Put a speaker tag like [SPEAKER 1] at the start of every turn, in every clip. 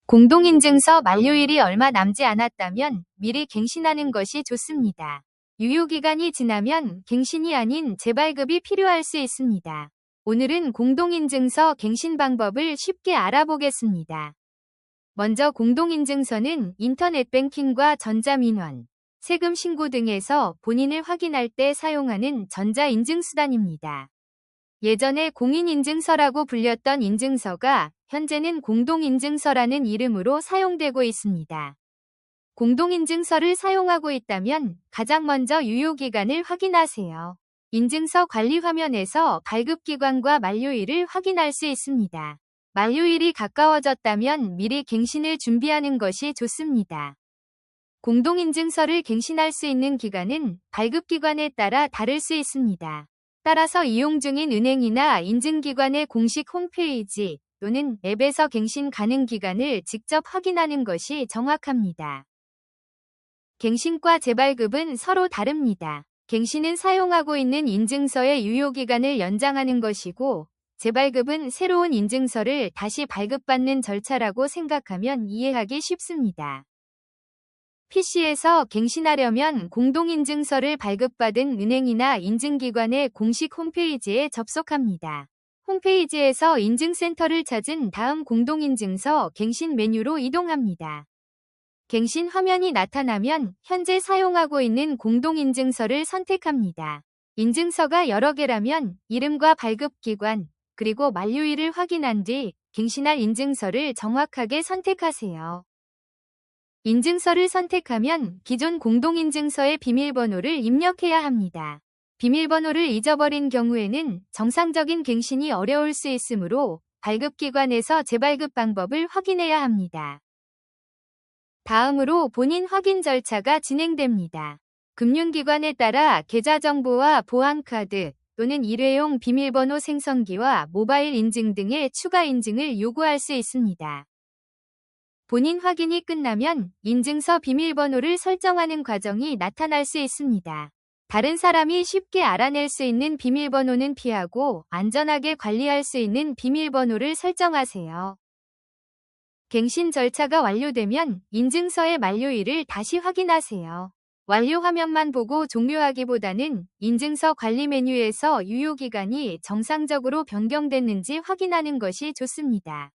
[SPEAKER 1] 공동인증서 만료일이 얼마 남지 않았다면 미리 갱신하는 것이 좋습니다. 유효기간이 지나면 갱신이 아닌 재발급이 필요할 수 있습니다. 오늘은 공동인증서 갱신 방법을 쉽게 알아보겠습니다. 먼저 공동인증서는 인터넷 뱅킹과 전자민원, 세금 신고 등에서 본인을 확인할 때 사용하는 전자인증수단입니다. 예전에 공인인증서라고 불렸던 인증서가 현재는 공동인증서라는 이름으로 사용되고 있습니다. 공동인증서를 사용하고 있다면 가장 먼저 유효기간을 확인하세요. 인증서 관리 화면에서 발급기간과 만료일을 확인할 수 있습니다. 만료일이 가까워졌다면 미리 갱신을 준비하는 것이 좋습니다. 공동인증서를 갱신할 수 있는 기간은 발급기관에 따라 다를 수 있습니다. 따라서 이용 중인 은행이나 인증기관의 공식 홈페이지 또는 앱에서 갱신 가능 기간을 직접 확인하는 것이 정확합니다. 갱신과 재발급은 서로 다릅니다. 갱신은 사용하고 있는 인증서의 유효기간을 연장하는 것이고, 재발급은 새로운 인증서를 다시 발급받는 절차라고 생각하면 이해하기 쉽습니다. PC에서 갱신하려면 공동인증서를 발급받은 은행이나 인증기관의 공식 홈페이지에 접속합니다. 홈페이지에서 인증센터를 찾은 다음 공동인증서 갱신 메뉴로 이동합니다. 갱신 화면이 나타나면 현재 사용하고 있는 공동인증서를 선택합니다. 인증서가 여러 개라면 이름과 발급기관, 그리고 만료일을 확인한 뒤 갱신할 인증서를 정확하게 선택하세요. 인증서를 선택하면 기존 공동인증서의 비밀번호를 입력해야 합니다. 비밀번호를 잊어버린 경우에는 정상적인 갱신이 어려울 수 있으므로 발급기관에서 재발급 방법을 확인해야 합니다. 다음으로 본인 확인 절차가 진행됩니다. 금융기관에 따라 계좌정보와 보안카드 또는 일회용 비밀번호 생성기와 모바일 인증 등의 추가 인증을 요구할 수 있습니다. 본인 확인이 끝나면 인증서 비밀번호를 설정하는 과정이 나타날 수 있습니다. 다른 사람이 쉽게 알아낼 수 있는 비밀번호는 피하고 안전하게 관리할 수 있는 비밀번호를 설정하세요. 갱신 절차가 완료되면 인증서의 만료일을 다시 확인하세요. 완료 화면만 보고 종료하기보다는 인증서 관리 메뉴에서 유효기간이 정상적으로 변경됐는지 확인하는 것이 좋습니다.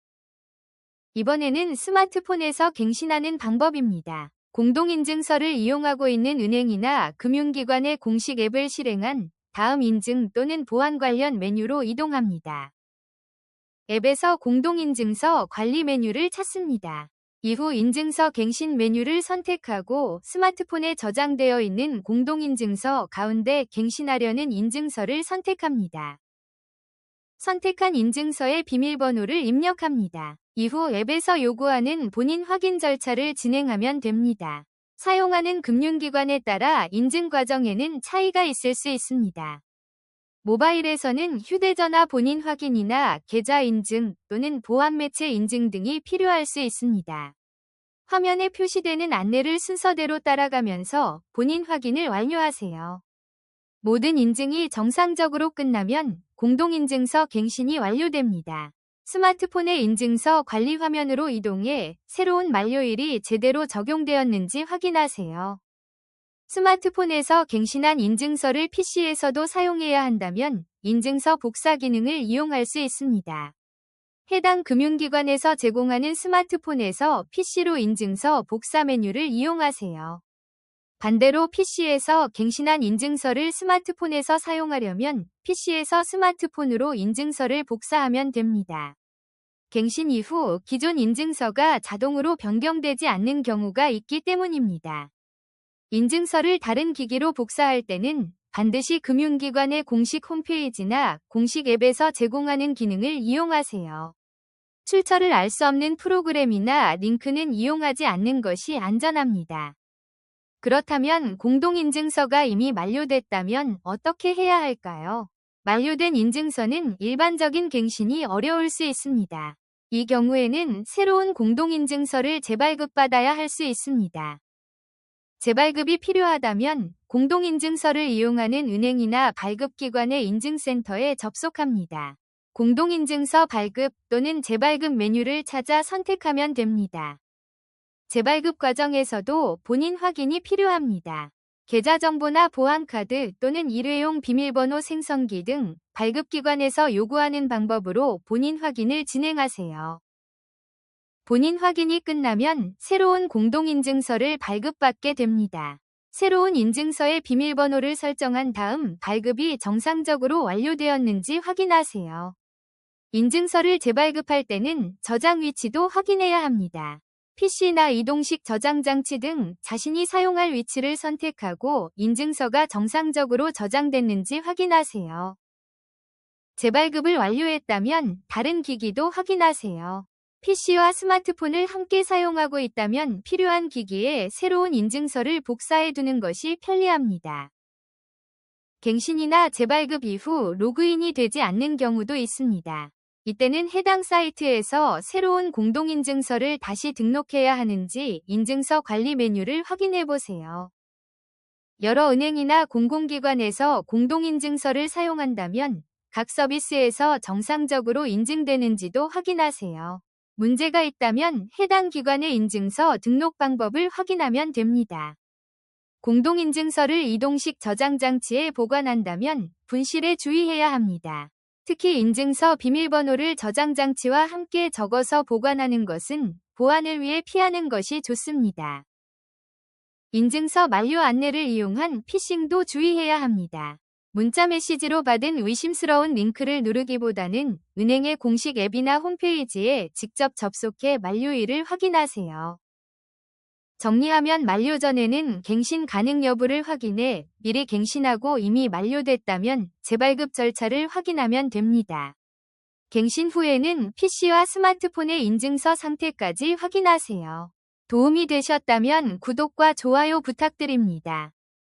[SPEAKER 1] 이번에는 스마트폰에서 갱신하는 방법입니다. 공동인증서를 이용하고 있는 은행이나 금융기관의 공식 앱을 실행한 다음 인증 또는 보안 관련 메뉴로 이동합니다. 앱에서 공동인증서 관리 메뉴를 찾습니다. 이후 인증서 갱신 메뉴를 선택하고 스마트폰에 저장되어 있는 공동인증서 가운데 갱신하려는 인증서를 선택합니다. 선택한 인증서의 비밀번호를 입력합니다. 이후 앱에서 요구하는 본인 확인 절차를 진행하면 됩니다. 사용하는 금융기관에 따라 인증 과정에는 차이가 있을 수 있습니다. 모바일에서는 휴대전화 본인 확인이나 계좌 인증 또는 보안 매체 인증 등이 필요할 수 있습니다. 화면에 표시되는 안내를 순서대로 따라가면서 본인 확인을 완료하세요. 모든 인증이 정상적으로 끝나면 공동인증서 갱신이 완료됩니다. 스마트폰의 인증서 관리 화면으로 이동해 새로운 만료일이 제대로 적용되었는지 확인하세요. 스마트폰에서 갱신한 인증서를 PC에서도 사용해야 한다면 인증서 복사 기능을 이용할 수 있습니다. 해당 금융기관에서 제공하는 스마트폰에서 PC로 인증서 복사 메뉴를 이용하세요. 반대로 PC에서 갱신한 인증서를 스마트폰에서 사용하려면 PC에서 스마트폰으로 인증서를 복사하면 됩니다. 갱신 이후 기존 인증서가 자동으로 변경되지 않는 경우가 있기 때문입니다. 인증서를 다른 기기로 복사할 때는 반드시 금융기관의 공식 홈페이지나 공식 앱에서 제공하는 기능을 이용하세요. 출처를 알 수 없는 프로그램이나 링크는 이용하지 않는 것이 안전합니다. 그렇다면 공동인증서가 이미 만료됐다면 어떻게 해야 할까요? 만료된 인증서는 일반적인 갱신이 어려울 수 있습니다. 이 경우에는 새로운 공동인증서를 재발급받아야 할 수 있습니다. 재발급이 필요하다면 공동인증서를 이용하는 은행이나 발급기관의 인증센터에 접속합니다. 공동인증서 발급 또는 재발급 메뉴를 찾아 선택하면 됩니다. 재발급 과정에서도 본인 확인이 필요합니다. 계좌정보나 보안카드 또는 일회용 비밀번호 생성기 등 발급기관에서 요구하는 방법으로 본인 확인을 진행하세요. 본인 확인이 끝나면 새로운 공동인증서를 발급받게 됩니다. 새로운 인증서의 비밀번호를 설정한 다음 발급이 정상적으로 완료되었는지 확인하세요. 인증서를 재발급할 때는 저장 위치도 확인해야 합니다. PC나 이동식 저장 장치 등 자신이 사용할 위치를 선택하고 인증서가 정상적으로 저장됐는지 확인하세요. 재발급을 완료했다면 다른 기기도 확인하세요. PC와 스마트폰을 함께 사용하고 있다면 필요한 기기에 새로운 인증서를 복사해 두는 것이 편리합니다. 갱신이나 재발급 이후 로그인이 되지 않는 경우도 있습니다. 이때는 해당 사이트에서 새로운 공동인증서를 다시 등록해야 하는지 인증서 관리 메뉴를 확인해 보세요. 여러 은행이나 공공기관에서 공동인증서를 사용한다면 각 서비스에서 정상적으로 인증되는지도 확인하세요. 문제가 있다면 해당 기관의 인증서 등록 방법을 확인하면 됩니다. 공동인증서를 이동식 저장 장치에 보관한다면 분실에 주의해야 합니다. 특히 인증서 비밀번호를 저장 장치와 함께 적어서 보관하는 것은 보안을 위해 피하는 것이 좋습니다. 인증서 만료 안내를 이용한 피싱도 주의해야 합니다. 문자 메시지로 받은 의심스러운 링크를 누르기보다는 은행의 공식 앱이나 홈페이지에 직접 접속해 만료일을 확인하세요. 정리하면 만료 전에는 갱신 가능 여부를 확인해 미리 갱신하고 이미 만료됐다면 재발급 절차를 확인하면 됩니다. 갱신 후에는 PC와 스마트폰의 인증서 상태까지 확인하세요. 도움이 되셨다면 구독과 좋아요 부탁드립니다.